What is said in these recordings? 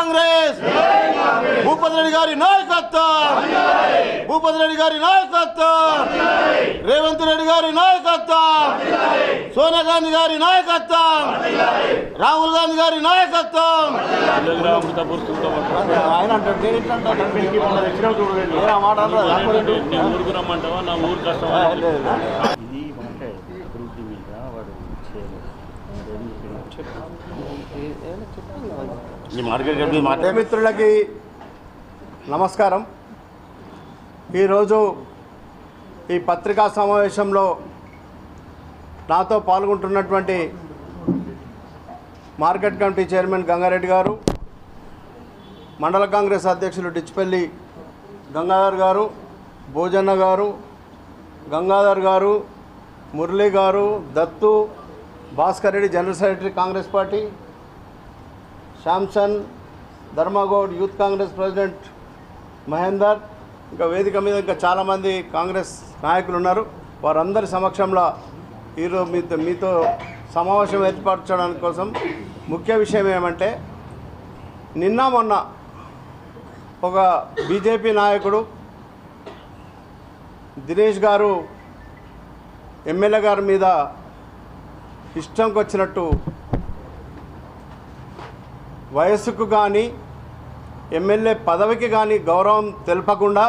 కాంగ్రెస్ భూపతి రెడ్డి గారి నాయకత్వం భూపతి రెడ్డి గారి నాయకత్వం రేవంత్ రెడ్డి గారి నాయకత్వం సోనియా గాంధీ గారి నాయకత్వం రాహుల్ గాంధీ గారి నాయకత్వం ఆయన మిత్రులకి నమస్కారం. ఈరోజు ఈ పత్రికా సమావేశంలో నాతో పాల్గొంటున్నటువంటి మార్కెట్ కమిటీ చైర్మన్ గంగారెడ్డి గారు, మండల కాంగ్రెస్ అధ్యక్షులు డిచ్చిపల్లి గంగాధర్ గారు, భోజన్న గారు, గంగాధర్ గారు, మురళీ గారు, Dattu, Bhaskar Reddy general secretary Congress party, Samson, Dharmagoud youth Congress president Mahender, ఇంకా వేదిక మీద ఇంకా చాలామంది కాంగ్రెస్ నాయకులు ఉన్నారు. వారందరి సమక్షంలో ఈరోజు మీతో సమావేశం ఏర్పరచడానికి కోసం ముఖ్య విషయం ఏమంటే, నిన్న మొన్న ఒక బీజేపీ నాయకుడు దినేష్ గారు ఎమ్మెల్యే గారి మీద ఇష్టంకి వచ్చినట్టు వయస్సుకు కానీ ఎమ్మెల్యే పదవికి కానీ గౌరవం తెలపకుండా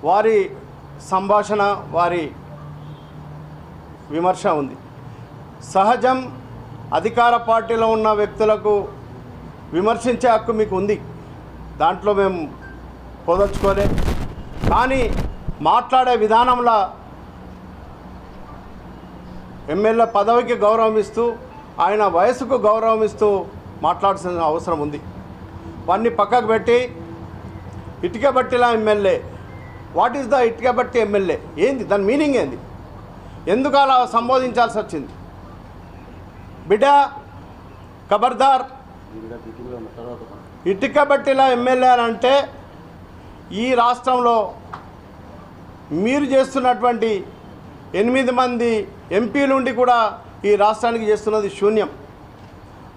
వారి సంభాషణ, వారి విమర్శ ఉంది. సహజం, అధికార పార్టీలో ఉన్న వ్యక్తులకు విమర్శించే హక్కు మీకు ఉంది, దాంట్లో మేము పొదల్చుకోలే. కానీ మాట్లాడే విధానంలో ఎమ్మెల్యే పదవికి గౌరవం ఇస్తూ, ఆయన వయసుకు గౌరవం ఇస్తూ మాట్లాడాల్సిన అవసరం ఉంది. వాన్ని పక్కకు పెట్టి ఇటుక బట్టిలా ఎమ్మెల్యే, వాట్ ఈస్ ద ఇటుక బట్టి ఎమ్మెల్యే ఏంది, దాని మీనింగ్ ఏంది, ఎందుకు అలా సంబోధించాల్సి వచ్చింది? బిడ్డ ఖబర్దార్, ఇటుక బట్టిలా ఎమ్మెల్యే అని అంటే ఈ రాష్ట్రంలో మీరు చేస్తున్నటువంటి 8 మంది ఎంపీలు ఉండి కూడా ఈ రాష్ట్రానికి చేస్తున్నది శూన్యం.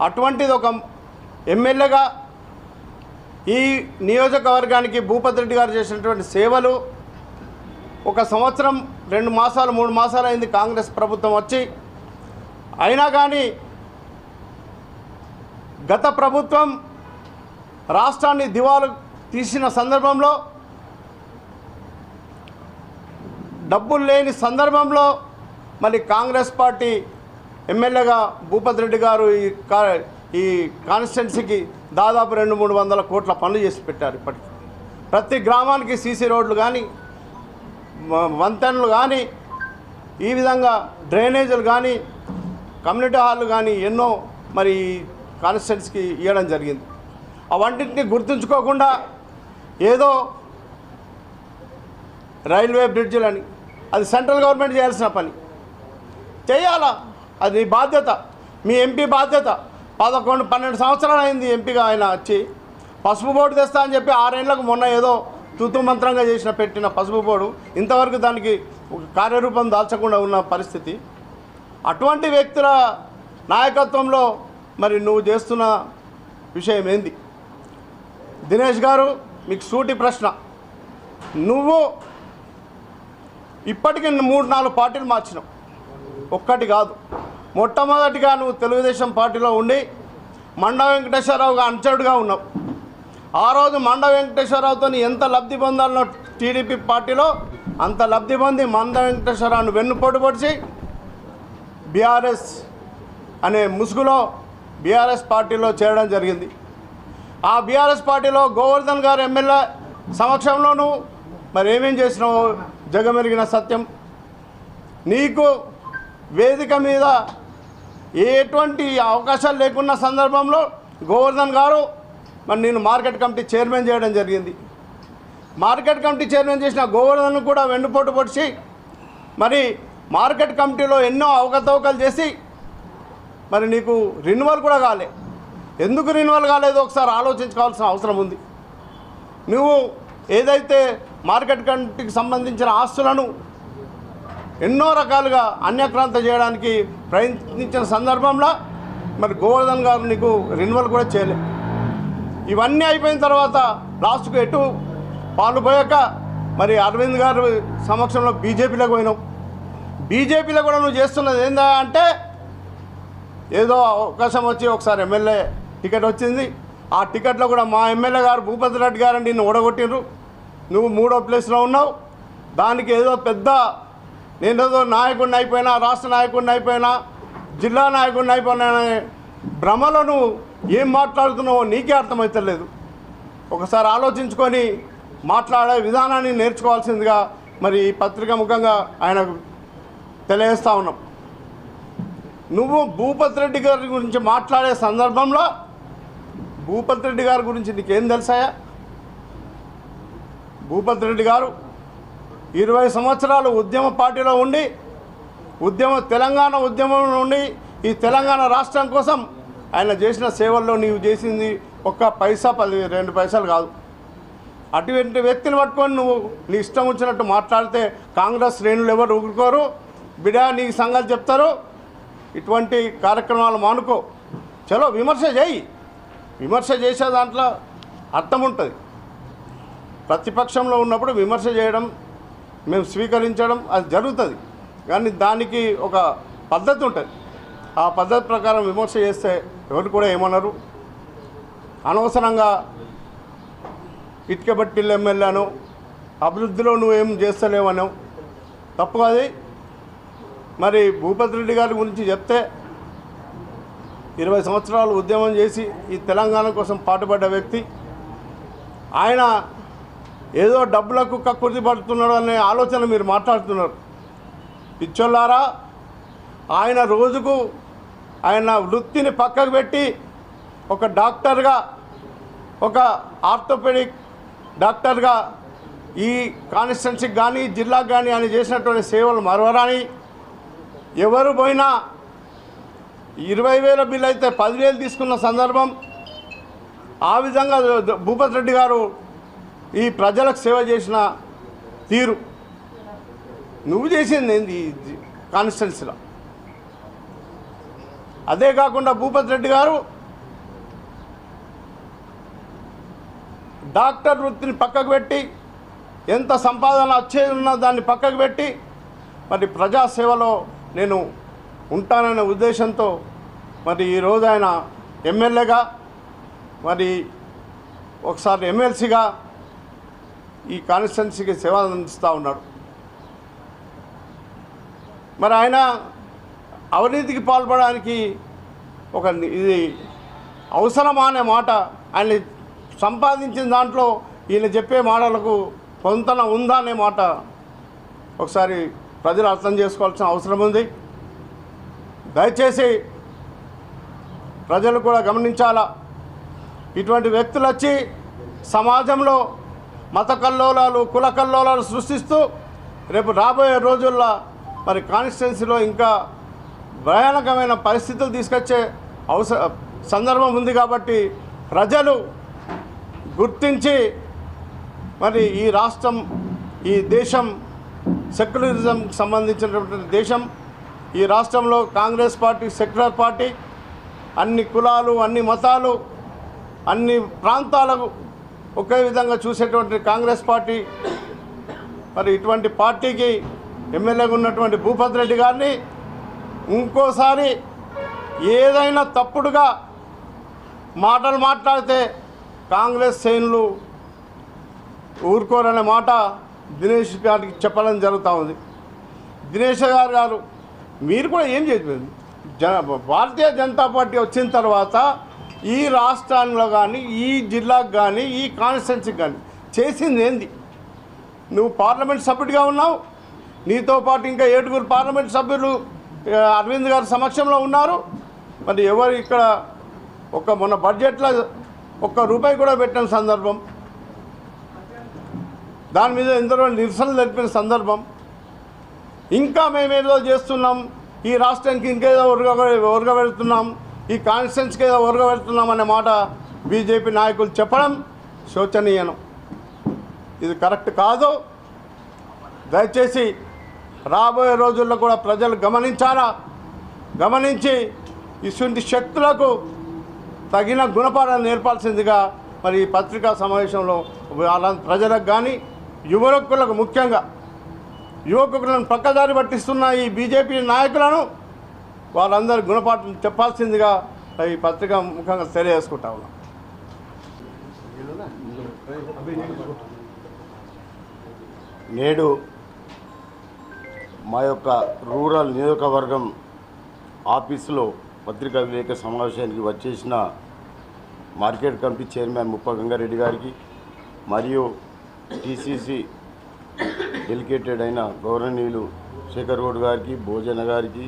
అటువంటిది ఒక ఎమ్మెల్యేగా ఈ నియోజకవర్గానికి భూపతి రెడ్డి గారు చేసినటువంటి సేవలు, 1 సంవత్సరం 2 మాసాలు 3 మాసాలు అయింది కాంగ్రెస్ ప్రభుత్వం వచ్చి, అయినా కానీ గత ప్రభుత్వం రాష్ట్రాన్ని దివాలు తీసిన సందర్భంలో, డబ్బులు లేని సందర్భంలో మళ్ళీ కాంగ్రెస్ పార్టీ ఎమ్మెల్యేగా భూపతి రెడ్డి గారు ఈ కాన్స్టిట్యున్సీకి దాదాపు 200-300 కోట్ల పనులు చేసి పెట్టారు. ఇప్పటికి ప్రతి గ్రామానికి సీసీ రోడ్లు కానీ, వంతెనలు కానీ, ఈ విధంగా డ్రైనేజీలు కానీ, కమ్యూనిటీ హాళ్ళు కానీ ఎన్నో మరి కాన్స్టిట్యున్సీకి ఇవ్వడం జరిగింది. అవన్నింటినీ గుర్తుంచుకోకుండా ఏదో రైల్వే బ్రిడ్జిలని, అది సెంట్రల్ గవర్నమెంట్ చేయాల్సిన పని చేయాలా, అది బాధ్యత, మీ ఎంపీ బాధ్యత. 11-12 సంవత్సరాలు అయింది ఎంపీగా ఆయన వచ్చి. పసుపు బోర్డు తెస్తా అని చెప్పి 6 ఏళ్లకు మొన్న ఏదో తుతు మంత్రంగా పెట్టిన పసుపు బోర్డు ఇంతవరకు దానికి కార్యరూపం దాల్చకుండా ఉన్న పరిస్థితి. అటువంటి వ్యక్తుల నాయకత్వంలో మరి నువ్వు చేస్తున్న విషయం ఏంది? దినేష్ గారు, మీకు సూటి ప్రశ్న. నువ్వు ఇప్పటికీ 3-4 పార్టీలు మార్చినావు, ఒక్కటి కాదు. మొట్టమొదటిగా నువ్వు తెలుగుదేశం పార్టీలో ఉండి మండ వెంకటేశ్వరరావుగా అనుచరుడుగా ఉన్నావు. ఆ రోజు మండ వెంకటేశ్వరరావుతో ఎంత లబ్ధి పొందాలనో టీడీపీ పార్టీలో అంత లబ్ధి పొంది మండ వెంకటేశ్వరరావును వెన్నుపోటు పొడిచి బీఆర్ఎస్ అనే ముసుగులో బీఆర్ఎస్ పార్టీలో చేరడం జరిగింది. ఆ బీఆర్ఎస్ పార్టీలో గోవర్ధన్ గారు ఎమ్మెల్యే సమక్షంలోనూ మరి ఏమేం చేసినావు జగమెరిగిన సత్యం. నీకు వేదిక మీద ఎటువంటి అవకాశాలు లేకున్న సందర్భంలో గోవర్ధన్ గారు మరి నేను మార్కెట్ కమిటీ చైర్మన్ చేయడం జరిగింది. మార్కెట్ కమిటీ చైర్మన్ చేసిన గోవర్ధన్ కూడా వెన్నుపోటు పొడిచి మరి మార్కెట్ కమిటీలో ఎన్నో అవకతవకలు చేసి మరి నీకు రెన్యువల్ కూడా కాలే. ఎందుకు రెన్యువల్ కాలేదో ఒకసారి ఆలోచించుకోవాల్సిన అవసరం ఉంది. నువ్వు ఏదైతే మార్కెట్ కమిటీకి సంబంధించిన ఆస్తులను ఎన్నో రకాలుగా అన్యక్రాంత చేయడానికి ప్రయత్నించిన సందర్భంలో మరి గోవర్ధన్ గారు నీకు రెన్యువల్ కూడా చేయలేదు. ఇవన్నీ అయిపోయిన తర్వాత లాస్ట్కు ఎటు పాలుపోయాక మరి అరవింద్ గారు సమక్షంలో బీజేపీలోకి పోయినావు. బీజేపీలో కూడా నువ్వు చేస్తున్నది ఏందా అంటే ఏదో అవకాశం వచ్చి ఒకసారి ఎమ్మెల్యే టికెట్ వచ్చింది. ఆ టికెట్లో కూడా మా ఎమ్మెల్యే గారు భూపతి రెడ్డి గారు నిన్ను ఓడగొట్టిండ్రు. నువ్వు 3వ ప్లేస్లో ఉన్నావు. దానికి ఏదో పెద్ద నేనేదో నాయకుడిని అయిపోయినా, రాష్ట్ర నాయకుడిని అయిపోయినా, జిల్లా నాయకుడిని అయిపోయినా అనే భ్రమలో నువ్వు ఏం మాట్లాడుతున్నావో నీకే అర్థమవుతలేదు. ఒకసారి ఆలోచించుకొని మాట్లాడే విధానాన్ని నేర్చుకోవాల్సిందిగా మరి ఈ పత్రిక ముఖంగా ఆయనకు తెలియజేస్తూ ఉన్నాం. నువ్వు భూపతి రెడ్డి గారి గురించి మాట్లాడే సందర్భంలో భూపతి రెడ్డి గారి గురించి నీకేం తెలుసాయా? భూపతి రెడ్డి గారు 20 సంవత్సరాలు ఉద్యమ పార్టీలో ఉండి తెలంగాణ ఉద్యమంలో ఉండి ఈ తెలంగాణ రాష్ట్రం కోసం ఆయన చేసిన సేవల్లో నీవు చేసింది ఒక్క పైసా 2 పైసలు కాదు. అటువంటి వ్యక్తిని పట్టుకొని నువ్వు నీ ఇష్టం వచ్చినట్టు మాట్లాడితే కాంగ్రెస్ శ్రేణులు ఎవరు ఊరుకోరు. బిడా నీ సంగతి చెప్తారు. ఇటువంటి కార్యక్రమాలు మానుకో. చలో విమర్శ చేయి. విమర్శ చేసే దాంట్లో అర్థం ఉంటుంది. ప్రతిపక్షంలో ఉన్నప్పుడు విమర్శ చేయడం మేము స్వీకరించడం అది జరుగుతుంది. కానీ దానికి ఒక పద్ధతి ఉంటుంది. ఆ పద్ధతి ప్రకారం విమర్శ చేస్తే ఎవరు కూడా ఏమన్నారు. అనవసరంగా ఇటుకబట్టిల్ ఎమ్మెల్యేను అభివృద్ధిలో నువ్వేం చేస్తలేవన్నావు. తప్పు అది. మరి భూపతి రెడ్డి గారి గురించి చెప్తే 20 సంవత్సరాలు ఉద్యమం చేసి ఈ తెలంగాణ కోసం పాటుపడ్డ వ్యక్తి. ఆయన ఏదో డబ్బులకు కక్కుర్తి పడుతున్నాడు అనే ఆలోచన మీరు మాట్లాడుతున్నారు. పిచ్చోళ్ళారా, ఆయన రోజుకు ఆయన వృత్తిని పక్కకు పెట్టి ఒక డాక్టర్గా, ఒక ఆర్థోపెడిక్ డాక్టర్గా ఈ కాన్స్టిట్యున్సీకి కానీ జిల్లాకు కానీ ఆయన చేసినటువంటి సేవలు మరవరాని. ఎవరు పోయినా 20,000 బిల్లు అయితే 10,000 తీసుకున్న సందర్భం. ఆ విధంగా భూపతి రెడ్డి గారు ఈ ప్రజలకు సేవ చేసిన తీరు నువ్వు చేసింది ఏంది కాన్స్టిట్యున్సీలో? అదే కాకుండా భూపతి రెడ్డి గారు డాక్టర్ వృత్తిని పక్కకు పెట్టి ఎంత సంపాదన వచ్చేది ఉన్నా దాన్ని పక్కకు పెట్టి మరి ప్రజాసేవలో నేను ఉంటాననే ఉద్దేశంతో మరి ఈరోజు ఆయన ఎమ్మెల్యేగా మరి ఒకసారి ఎమ్మెల్సీగా ఈ కాన్స్టిట్యున్సీకి సేవ అందిస్తూ ఉన్నాడు. మరి ఆయన అవినీతికి పాల్పడడానికి ఒక ఇది అవసరమా అనే మాట, ఆయన సంపాదించిన దాంట్లో ఈయన చెప్పే మాటలకు పొంతన ఉందా అనే మాట ఒకసారి ప్రజలు అర్థం చేసుకోవాల్సిన అవసరం ఉంది. దయచేసి ప్రజలు కూడా గమనించాలా. ఇటువంటి వ్యక్తులు వచ్చి సమాజంలో మత కల్లోలాలు, కుల కల్లోలాలు సృష్టిస్తూ రేపు రాబోయే రోజుల్లో మరి కాన్స్టిట్యున్సీలో ఇంకా భయానకమైన పరిస్థితులు తీసుకొచ్చే సందర్భం ఉంది. కాబట్టి ప్రజలు గుర్తించి మరి ఈ రాష్ట్రం, ఈ దేశం సెక్యులరిజంకి సంబంధించినటువంటి దేశం. ఈ రాష్ట్రంలో కాంగ్రెస్ పార్టీ సెక్యులర్ పార్టీ. అన్ని కులాలు, అన్ని మతాలు, అన్ని ప్రాంతాలకు ఒకే విధంగా చూసేటువంటి కాంగ్రెస్ పార్టీ. మరి ఇటువంటి పార్టీకి ఎమ్మెల్యేగా ఉన్నటువంటి భూపతి రెడ్డి గారిని ఇంకోసారి ఏదైనా తప్పుడుగా మాటలు మాట్లాడితే కాంగ్రెస్ శ్రేణులు ఊరుకోరనే మాట దినేష్ గారికి చెప్పడం జరుగుతూ ఉంది. దినేష్ గారు మీరు కూడా ఏం చేయలేదు. భారతీయ జనతా పార్టీ వచ్చిన తర్వాత ఈ రాష్ట్రాల్లో కానీ, ఈ జిల్లాకు కానీ, ఈ కాన్స్టిట్యున్సీకి కానీ చేసింది ఏంది? నువ్వు పార్లమెంట్ సభ్యుడిగా ఉన్నావు. నీతో పాటు ఇంకా 7 పార్లమెంట్ సభ్యులు అరవింద్ గారి సమక్షంలో ఉన్నారు. మరి ఎవరు ఇక్కడ మొన్న బడ్జెట్లో ₹1 కూడా పెట్టిన సందర్భం, దాని మీద ఎందరో నిరసనలు తెలిపిన సందర్భం. ఇంకా మేమేదో చేస్తున్నాం, ఈ రాష్ట్రానికి ఇంకేదో ఒరగబెడుతున్నాం, ఈ కాన్స్టిట్యున్సీకి ఏదో ఒరగబెడుతున్నాం అనే మాట బీజేపీ నాయకులు చెప్పడం శోచనీయం. ఇది కరెక్ట్ కాదు. దయచేసి రాబోయే రోజుల్లో కూడా ప్రజలు గమనించాలా. గమనించి ఇటువంటి శక్తులకు తగిన గుణపాఠాలు నేర్పాల్సిందిగా మరి ఈ పత్రికా సమావేశంలో వాళ్ళ ప్రజలకు కానీ యువకులకు ముఖ్యంగా యువకులను పక్కదారి పట్టిస్తున్న ఈ బీజేపీ నాయకులను వాళ్ళందరూ గుణపాఠం చెప్పాల్సిందిగా ఈ పత్రిక ముఖంగా తెలియజేసుకుంటా ఉన్నాం. నేడు మా యొక్క రూరల్ నియోజకవర్గం ఆఫీసులో పత్రికా విలేకరుల సమావేశానికి వచ్చేసిన మార్కెట్ కమిటీ చైర్మన్ ముప్ప గంగారెడ్డి గారికి మరియు టీసీసీ డెలిగేటెడ్ అయిన గౌరవనీయులు శేఖర్ గౌడ్ గారికి, భోజన గారికి,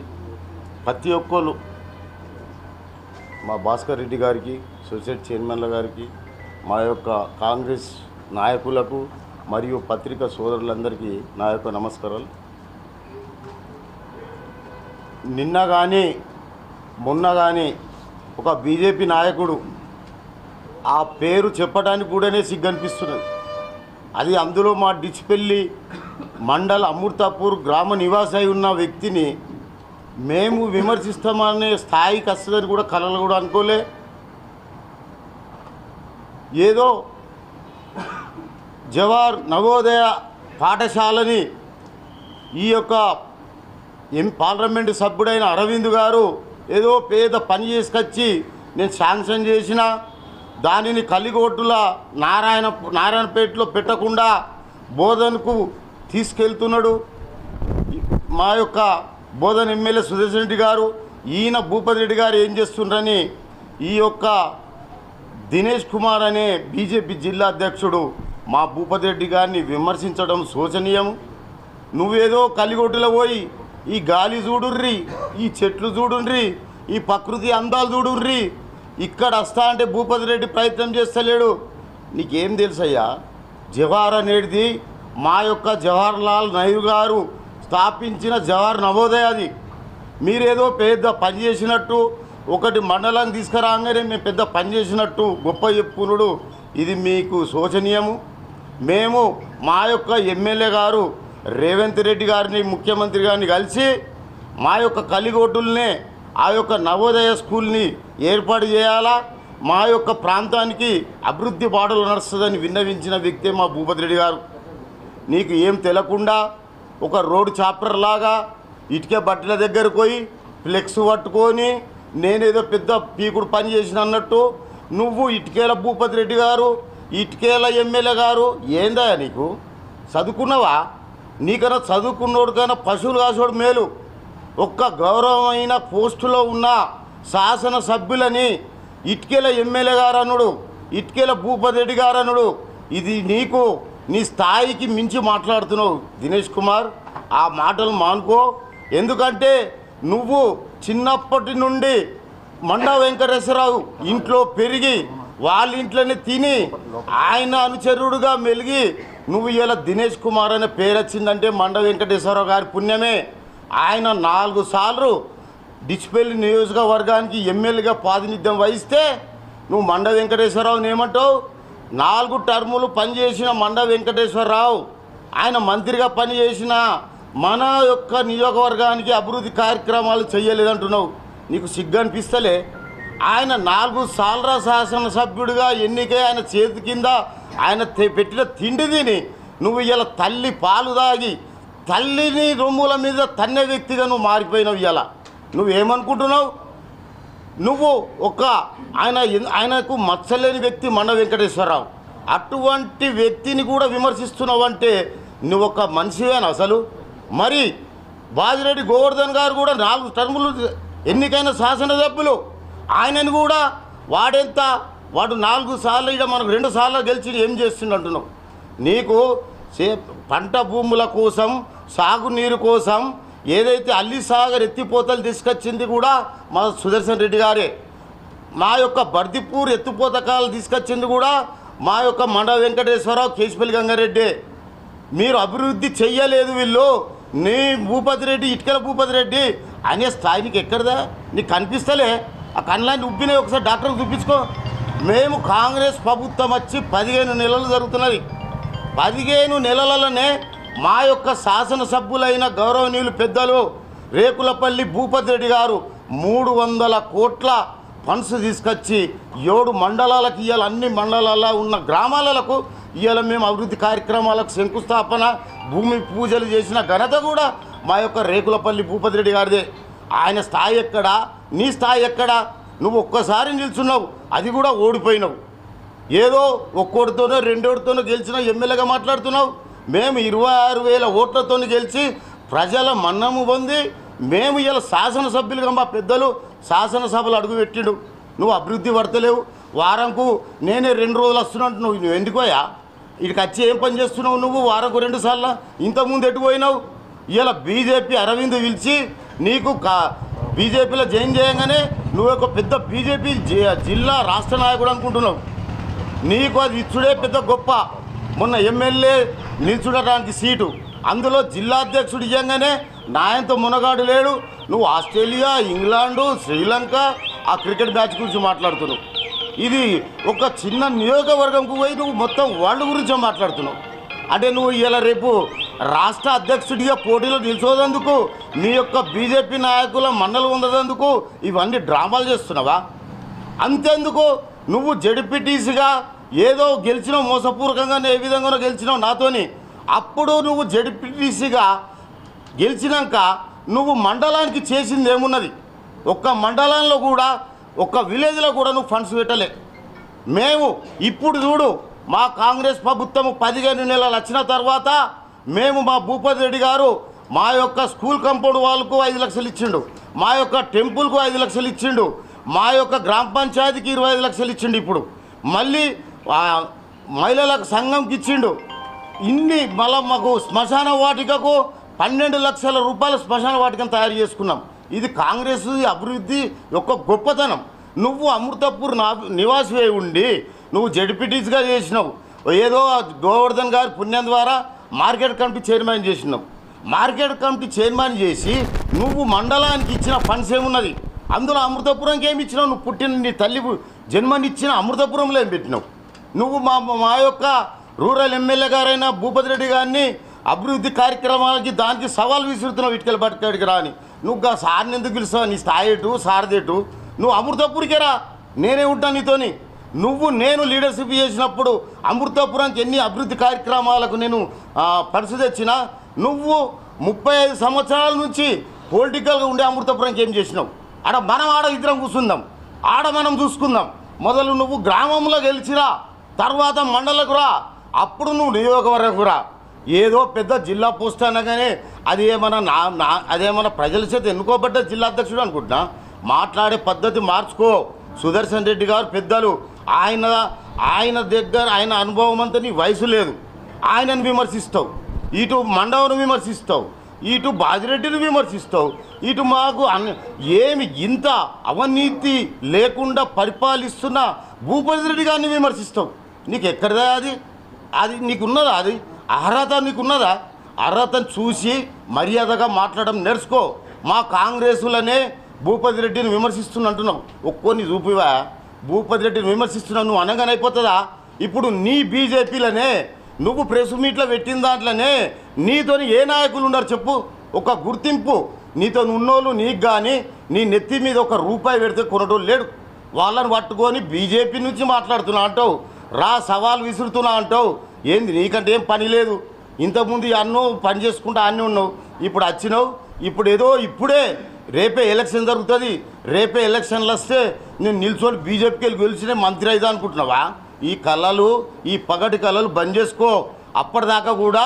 ప్రతి ఒక్కరు మా భాస్కర్ రెడ్డి గారికి, సొసైటీ చైర్మన్ల గారికి, మా యొక్క కాంగ్రెస్ నాయకులకు మరియు పత్రికా సోదరులందరికీ నా యొక్క నమస్కారాలు. నిన్న కానీ మొన్న కానీ ఒక బీజేపీ నాయకుడు ఆ పేరు చెప్పడానికి కూడానే సిగ్గనిపిస్తున్నది. అది అందులో మా డిచ్పల్లి మండల అమృతాపూర్ గ్రామ నివాసి అయి ఉన్న వ్యక్తిని మేము విమర్శిస్తామనే స్థాయికి వస్తుందని కూడా కలలు కూడా అనుకోలే. ఏదో జవహర్ నవోదయ పాఠశాలని ఈ యొక్క పార్లమెంటు సభ్యుడైన అరవింద్ గారు ఏదో పేద పని చేసుకొచ్చి నేను శాంక్షన్ చేసిన దానిని కలిగోటుల నారాయణపేటలో పెట్టకుండా బోధనకు తీసుకెళ్తున్నాడు. మా యొక్క బోధన ఎమ్మెల్యే సుదర్శన్ రెడ్డి గారు, ఈయన భూపతి రెడ్డి గారు ఏం చేస్తుండ్రని ఈ యొక్క దినేష్ కుమార్ అనే బీజేపీ జిల్లా అధ్యక్షుడు మా భూపతి రెడ్డి గారిని విమర్శించడం శోచనీయం. నువ్వేదో కలిగొట్టులో పోయి ఈ గాలి చూడుర్రి, ఈ చెట్లు చూడుర్రి, ఈ ప్రకృతి అందాలు చూడుర్రి, ఇక్కడ వస్తా అంటే భూపతి రెడ్డి ప్రయత్నం చేస్తలేడు. నీకేం తెలుసయ్యా? జవహర్ అనేది మా యొక్క జవహర్లాల్ నెహ్రూ గారు స్థాపించిన జవహర్ నవోదయ. అది మీరేదో పెద్ద పని చేసినట్టు, ఒకటి మండలాన్ని తీసుకురాగానే మేము పెద్ద పని చేసినట్టు గొప్ప చెప్పుకున్నాడు. ఇది మీకు శోచనీయము. మేము మా యొక్క ఎమ్మెల్యే గారు రేవంత్ రెడ్డి గారిని, ముఖ్యమంత్రి గారిని కలిసి మా యొక్క కలిగోటుల్నే ఆ యొక్క నవోదయ స్కూల్ని ఏర్పాటు చేయాలా, మా యొక్క ప్రాంతానికి అభివృద్ధి బాటలు నడుస్తుందని విన్నవించిన వ్యక్తే మా భూపతి రెడ్డి గారు. నీకు ఏం తెలియకుండా ఒక రోడ్డు చాప్టర్ లాగా ఇటుకే బట్టల దగ్గరకు పోయి ఫ్లెక్స్ పట్టుకొని నేనేదో పెద్ద పీకుడు పని చేసిన అన్నట్టు నువ్వు ఇటుకేల భూపతి రెడ్డి గారు, ఇటుకేల ఎమ్మెల్యే గారు ఏందా నీకు? చదువుకున్నావా? నీకన్నా చదువుకున్నోడు కన్నా పశువులు కాసోడు మేలు. ఒక్క గౌరవమైన పోస్టులో ఉన్న శాసనసభ్యులని ఇటుకేల ఎమ్మెల్యే గారు అనుడు, ఇటుకేల భూపతి రెడ్డి గారు అనుడు, ఇది నీకు నీ స్థాయికి మించి మాట్లాడుతున్నావు దినేష్ కుమార్. ఆ మాటలు మానుకో. ఎందుకంటే నువ్వు చిన్నప్పటి నుండి మండా వెంకటేశ్వరరావు ఇంట్లో పెరిగి వాళ్ళ ఇంట్లోనే తిని ఆయన అనుచరుడుగా మెలిగి నువ్వు ఇలా దినేష్ కుమార్ అనే పేరు వచ్చిందంటే మండా వెంకటేశ్వరరావు గారి పుణ్యమే. ఆయన 4 సార్లు డిచ్పల్లి నియోజకవర్గానికి ఎమ్మెల్యేగా ప్రాతినిధ్యం వహిస్తే నువ్వు మండా వెంకటేశ్వరరావుని ఏమంటావు? 4 టర్ములు పనిచేసిన మండా వెంకటేశ్వరరావు ఆయన మంత్రిగా పనిచేసిన మన యొక్క నియోజకవర్గానికి అభివృద్ధి కార్యక్రమాలు చేయలేదంటున్నావు. నీకు సిగ్గు అనిపిస్తలే? ఆయన 4 సార్ల శాసనసభ్యుడిగా ఎన్నికై ఆయన చేతి కింద ఆయన పెట్టిన తిండి తిని నువ్వు ఇలా తల్లి పాలు దాగి తల్లిని రొమ్ముల మీద తన్నే వ్యక్తిగా నువ్వు మారిపోయినావు. ఇలా నువ్వేమనుకుంటున్నావు? నువ్వు ఒక ఆయనకు మచ్చలేని వ్యక్తి మండ వెంకటేశ్వరరావు. అటువంటి వ్యక్తిని కూడా విమర్శిస్తున్నావంటే నువ్వు ఒక మనిషివేనా అసలు? మరి బాజిరెడ్డి గోవర్ధన్ గారు కూడా 4 టర్ములు ఎన్నికైన శాసనసభ్యులు. ఆయనను కూడా వాడు 4 సార్లు ఇక మనకు 2 సార్లు గెలిచి ఏం చేస్తుండంటున్నావు? నీకు పంట భూముల కోసం, సాగునీరు కోసం ఏదైతే అల్లి సాగర్ ఎత్తిపోతలు తీసుకొచ్చింది కూడా మా సుదర్శన్ రెడ్డి గారే. మా యొక్క బర్దిపూర్ ఎత్తిపోతకాలు తీసుకొచ్చింది కూడా మా యొక్క మండ వెంకటేశ్వరరావు, కేశపల్లి గంగారెడ్డి. మీరు అభివృద్ధి చెయ్యలేదు వీళ్ళు. నీ భూపతి రెడ్డి, ఇటుకల భూపతి రెడ్డి అనే స్థాయికి ఎక్కడదా? నీకు కనిపిస్తలే? ఆ కళ్ళని ఉబ్బినాయి, ఒకసారి డాక్టర్కి చూపించుకో. మేము కాంగ్రెస్ ప్రభుత్వం వచ్చి 15 నెలలు జరుగుతున్నది. 15 నెలలలోనే మా యొక్క శాసనసభ్యులైన గౌరవనీయులు పెద్దలు రేకులపల్లి భూపతి రెడ్డి గారు 300 కోట్ల ఫండ్స్ తీసుకొచ్చి 7 మండలాలకు ఇవాళ అన్ని మండలాల్లో ఉన్న గ్రామాలకు ఇవాళ మేము అభివృద్ధి కార్యక్రమాలకు శంకుస్థాపన భూమి పూజలు చేసిన ఘనత కూడా మా యొక్క రేకులపల్లి భూపతి రెడ్డి గారిదే. ఆయన స్థాయి ఎక్కడా, నీ స్థాయి ఎక్కడా? నువ్వు ఒక్కసారి నిల్చున్నావు, అది కూడా ఓడిపోయినావు. ఏదో ఒక్కోటితోనో రెండోటితోనో గెలిచిన ఎమ్మెల్యేగా మాట్లాడుతున్నావు. మేము 26,000 ఓట్లతో గెలిచి ప్రజల మన్నము పొంది మేము ఇలా శాసనసభ్యులుగా మా పెద్దలు శాసనసభలు అడుగుపెట్టిండు. నువ్వు అభివృద్ధి పడతలేవు. వారంకు నేనే 2 రోజులు వస్తున్నట్టు నువ్వు ఎందుకోయా? ఇక్కడికి వచ్చి ఏం పని చేస్తున్నావు నువ్వు? వారంకు 2 సార్లు ఇంతకుముందు ఎటు పోయినావు? ఇలా బీజేపీ అరవింద్ పిలిచి నీకు బీజేపీలో జాయిన్ చేయగానే నువ్వు ఒక పెద్ద బీజేపీ జిల్లా రాష్ట్ర నాయకుడు అనుకుంటున్నావు. నీకు అది ఇచ్చుడే పెద్ద గొప్ప. మొన్న ఎమ్మెల్యే నిల్చుడటానికి సీటు, అందులో జిల్లా అధ్యక్షుడు ఇవ్వగానే నాయంతో మునగాడు లేడు. నువ్వు ఆస్ట్రేలియా, ఇంగ్లాండు, శ్రీలంక ఆ క్రికెట్ మ్యాచ్ గురించి మాట్లాడుతున్నావు. ఇది ఒక చిన్న నియోజకవర్గంకు పోయి నువ్వు మొత్తం వరల్డ్ గురించే మాట్లాడుతున్నావు. అంటే నువ్వు ఇలా రేపు రాష్ట్ర అధ్యక్షుడిగా పోటీలో నిల్చోదందుకు, నీ యొక్క బీజేపీ నాయకుల మన్నలు ఉండదందుకు ఇవన్నీ డ్రామాలు చేస్తున్నావా? అంతేందుకు నువ్వు జడ్పీటీసీగా ఏదో గెలిచినావు, మోసపూర్వకంగా ఏ విధంగానో గెలిచినావు నాతోని. అప్పుడు నువ్వు జడ్పీటీసీగా గెలిచినాక నువ్వు మండలానికి చేసింది ఏమున్నది? ఒక్క మండలంలో కూడా, ఒక్క విలేజ్లో కూడా నువ్వు ఫండ్స్ పెట్టలే. మేము ఇప్పుడు చూడు, మా కాంగ్రెస్ ప్రభుత్వం 15 నెలలు వచ్చిన తర్వాత మేము మా భూపతి రెడ్డి గారు మా యొక్క స్కూల్ కాంపౌండ్ వాళ్ళకు 5 లక్షలు ఇచ్చిండు, మా యొక్క టెంపుల్కు 5 లక్షలు ఇచ్చిండు, మా యొక్క గ్రామ పంచాయతీకి 25 లక్షలు ఇచ్చిండు. ఇప్పుడు మళ్ళీ మహిళలకు సంఘంకి ఇచ్చిండు. ఇన్ని మళ్ళీ మాకు శ్మశాన వాటికకు 12 లక్షల రూపాయల శ్మశాన వాటికను తయారు చేసుకున్నాం. ఇది కాంగ్రెస్ అభివృద్ధి యొక్క గొప్పతనం. నువ్వు అమృతపూర్ నివాసి ఉండి నువ్వు జడ్పీటీసీగా చేసినావు. ఏదో గోవర్ధన్ గారి పుణ్యం ద్వారా మార్కెట్ కమిటీ చైర్మన్ చేసినావు. మార్కెట్ కమిటీ చైర్మన్ చేసి నువ్వు మండలానికి ఇచ్చిన ఫండ్స్ ఏమున్నది? అందులో అమృతపురంకి ఏమి ఇచ్చినావు? నువ్వు పుట్టిన నీ తల్లి జన్మనిచ్చిన అమృతపురంలో ఏం పెట్టినావు? నువ్వు మా యొక్క రూరల్ ఎమ్మెల్యే గారైన భూపతి రెడ్డి గారిని అభివృద్ధి కార్యక్రమాలకి దానికి సవాల్ విసురుతున్నావు. ఇటుకలు పట్టుకాడికి రా అని. నువ్వు సార్ని ఎందుకు పిలుస్తావు? నీ స్థాయి ఎటు, సారదేటు? నువ్వు అమృతపూర్కే రా, నేనే ఉంటాను నీతోని. నేను లీడర్షిప్ చేసినప్పుడు అమృతపురానికి ఎన్ని అభివృద్ధి కార్యక్రమాలకు నేను పరిస్థితి తెచ్చినా, నువ్వు 35 సంవత్సరాల నుంచి పొలిటికల్గా ఉండే అమృతపురానికి ఏం చేసినావు? మనం ఇద్దరం కూర్చుందాం, మనం చూసుకుందాం. మొదలు నువ్వు గ్రామంలో గెలిచిరా, తర్వాత మండలకు రా, అప్పుడు నువ్వు నియోజకవర్గకు రా. ఏదో పెద్ద జిల్లా పోస్ట్ అనగానే అదేమన్నా ప్రజల చేత ఎన్నుకోబడ్డ జిల్లా అధ్యక్షుడు అనుకుంటున్నా. మాట్లాడే పద్ధతి మార్చుకో. సుదర్శన్ రెడ్డి గారు పెద్దలు, ఆయన దగ్గర ఆయన అనుభవం అంతా నీ వయసు లేదు. ఆయనను విమర్శిస్తావు, ఇటు మండవను విమర్శిస్తావు, ఇటు బాజిరెడ్డిని విమర్శిస్తావు, ఇటు మాకు ఏమి ఇంత అవినీతి లేకుండా పరిపాలిస్తున్న భూపతి రెడ్డి గారిని విమర్శిస్తావు. నీకు ఎక్కడిదా అది నీకున్నదా? అది అర్హత నీకున్నదా? అర్హతను చూసి మర్యాదగా మాట్లాడడం నేర్చుకో. మా కాంగ్రెసులనే భూపతి రెడ్డిని విమర్శిస్తున్నంటున్నావు. ఒక్కొని చూపివా? భూపతి రెడ్డిని విమర్శిస్తున్నావు నువ్వు అనగానే అయిపోతుందా? ఇప్పుడు నీ బీజేపీలనే నువ్వు ప్రెస్ మీట్లో పెట్టిన దాంట్లోనే నీతోని ఏ నాయకులు ఉన్నారు చెప్పు? ఒక గుర్తింపు నీతో ఉన్నోళ్ళు నీకు కానీ నీ నెత్తి మీద ఒక రూపాయి పెడితే కొనటోళ్ళు లేడు. వాళ్ళని పట్టుకొని బీజేపీ నుంచి మాట్లాడుతున్నా అంటావు, రా సవాల్ విసురుతున్నా అంటావు. ఏంది నీకంటే ఏం పని లేదు? ఇంతకుముందు అన్నో పని చేసుకుంటా అన్నీ ఉన్నావు, ఇప్పుడు వచ్చినావు. ఇప్పుడు ఏదో ఇప్పుడే రేపే ఎలక్షన్ జరుగుతుంది, రేపే ఎలక్షన్లు వస్తే నేను నిల్చొని బీజేపీకి వెళ్ళి గెలిచిన మంత్రి అయిదా అనుకుంటున్నావా? ఈ కళలు, ఈ పగటి కళలు బంద్ చేసుకో. అప్పటిదాకా కూడా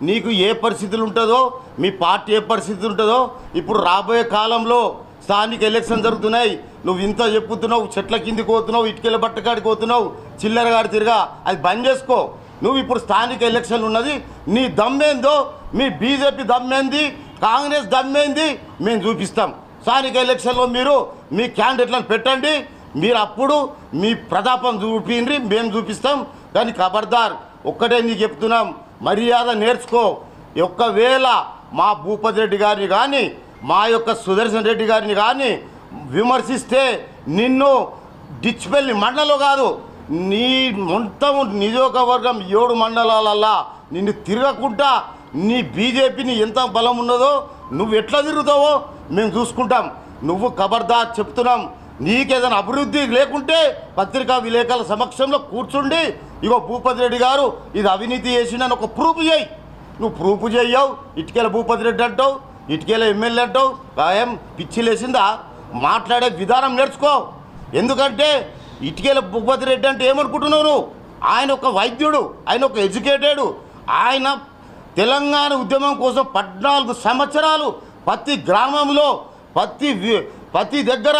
నీకు ఏ పరిస్థితులు ఉంటుందో, మీ పార్టీ ఏ పరిస్థితి ఉంటుందో. ఇప్పుడు రాబోయే కాలంలో స్థానిక ఎలక్షన్ జరుగుతున్నాయి. నువ్వు ఇంత చెప్పుతున్నావు, చెట్ల కిందికి పోతున్నావు, ఇటుకెళ్ళ బట్టకాడికి పోతున్నావు, చిల్లరగాడి తిరిగా, అది బంద్ చేసుకో. నువ్వు ఇప్పుడు స్థానిక ఎలక్షన్ ఉన్నది, నీ దమ్మేందో, మీ బీజేపీ దమ్మేంది, కాంగ్రెస్ దమ్మేంది మేము చూపిస్తాం. స్థానిక ఎలక్షన్లో మీరు మీ క్యాండిడేట్లను పెట్టండి, మీరు అప్పుడు మీ ప్రతాపం చూపిండ్రి, మేము చూపిస్తాం. కానీ ఖబర్దార్, ఒక్కటే నీకు చెప్తున్నాం, మర్యాద నేర్చుకో. ఒక్కవేళ మా భూపతి రెడ్డి గారిని కానీ మా యొక్క సుదర్శన్ రెడ్డి గారిని కానీ విమర్శిస్తే నిన్ను డిచ్పల్లి మండలం కాదు, నీ మొత్తం నియోజకవర్గం 7 మండలాలల్లా నిన్ను తిరగకుండా నీ బీజేపీని ఎంత బలం ఉన్నదో నువ్వు ఎట్లా తిరుగుతావో మేము చూసుకుంటాం. నువ్వు ఖబర్దార్ చెప్తున్నాం, నీకేదైనా అభివృద్ధి లేకుంటే పత్రికా విలేకరుల సమక్షంలో కూర్చుండి ఇగో భూపతి రెడ్డి గారు ఇది అవినీతి చేసిందని ఒక ప్రూఫ్ చేయి. నువ్వు ప్రూఫ్ చెయ్యవు, ఇటుకేల భూపతి రెడ్డి అంటావు, ఇటుకేల ఎమ్మెల్యే అంటావు. ఏం పిచ్చి లేసిందా? మాట్లాడే విధానం నేర్చుకో. ఎందుకంటే ఇటుకేల భూపతి రెడ్డి అంటే ఏమనుకుంటున్నావు నువ్వు? ఆయన ఒక వైద్యుడు, ఆయన ఒక ఎడ్యుకేటెడ్. ఆయన తెలంగాణ ఉద్యమం కోసం 14 సంవత్సరాలు ప్రతి గ్రామంలో ప్రతి దగ్గర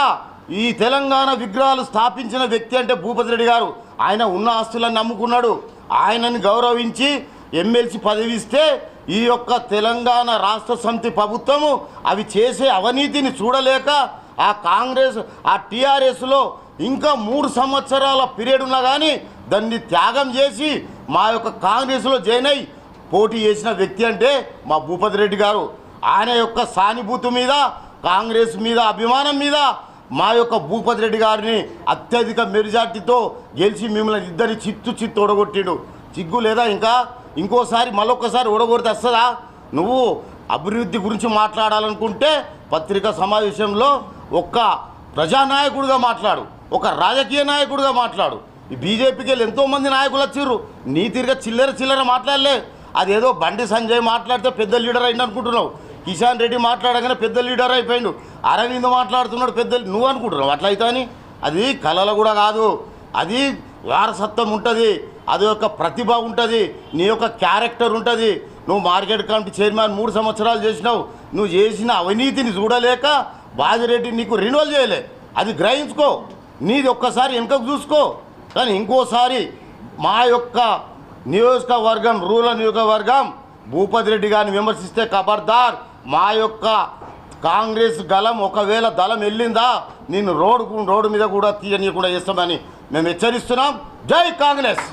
ఈ తెలంగాణ విగ్రహాలు స్థాపించిన వ్యక్తి అంటే భూపతి రెడ్డి గారు. ఆయన ఉన్న ఆస్తులను నమ్ముకున్నాడు. ఆయనని గౌరవించి ఎమ్మెల్సీ పదవి ఇస్తే ఈ యొక్క తెలంగాణ రాష్ట్ర సమితి ప్రభుత్వము అవి చేసే అవినీతిని చూడలేక ఆ కాంగ్రెస్ ఆ టీఆర్ఎస్లో ఇంకా 3 సంవత్సరాల పీరియడ్ ఉన్నా కానీ దాన్ని త్యాగం చేసి మా యొక్క కాంగ్రెస్లో జాయిన్ అయ్యి పోటీ చేసిన వ్యక్తి అంటే మా భూపతి రెడ్డి గారు. ఆయన యొక్క సానుభూతి మీద, కాంగ్రెస్ మీద అభిమానం మీద మా యొక్క భూపతి రెడ్డి గారిని అత్యధిక మెజార్టీతో గెలిచి మిమ్మల్ని ఇద్దరిని చిత్తు ఓడగొట్టిండు. సిగ్గు లేదా? ఇంకోసారి మళ్ళొక్కసారి ఓడగొడితే వస్తుందా? నువ్వు అభివృద్ధి గురించి మాట్లాడాలనుకుంటే పత్రికా సమావేశంలో ఒక్క ప్రజానాయకుడిగా మాట్లాడు, ఒక రాజకీయ నాయకుడిగా మాట్లాడు. ఈ బీజేపీకి వెళ్ళి ఎంతోమంది నాయకులు వచ్చిర్రు, నీ తిరిగా చిల్లర మాట్లాడలే. అదేదో బండి సంజయ్ మాట్లాడితే పెద్ద లీడర్ అయింది అనుకుంటున్నావు. కిషన్ రెడ్డి మాట్లాడగానే పెద్ద లీడర్ అయిపోయిండు. అరవింద్ మాట్లాడుతున్నాడు పెద్ద, నువ్వు అనుకుంటున్నావు అట్లా అయితే అని. అది కళలు కూడా కాదు, అది వారసత్వం ఉంటుంది, అది యొక్క ప్రతిభ ఉంటుంది, నీ యొక్క క్యారెక్టర్ ఉంటుంది. నువ్వు మార్కెట్ కమిటీ చైర్మన్ 3 సంవత్సరాలు చేసినావు. నువ్వు చేసిన అవినీతిని చూడలేక బాజిరెడ్డి నీకు రిన్యూవల్ చేయలే. అది గ్రహించుకో, నీది ఒక్కసారి వెనుకకు చూసుకో. కానీ ఇంకోసారి మా యొక్క నియోజకవర్గం, రూరల్ నియోజకవర్గం భూపతి రెడ్డి గారిని విమర్శిస్తే ఖబర్దార్. మా యొక్క కాంగ్రెస్ గలం ఒకవేళ దళం వెళ్ళిందా నేను రోడ్డు మీద కూడా తీయనీయకుండా చేస్తామని మేము హెచ్చరిస్తున్నాం. జై కాంగ్రెస్.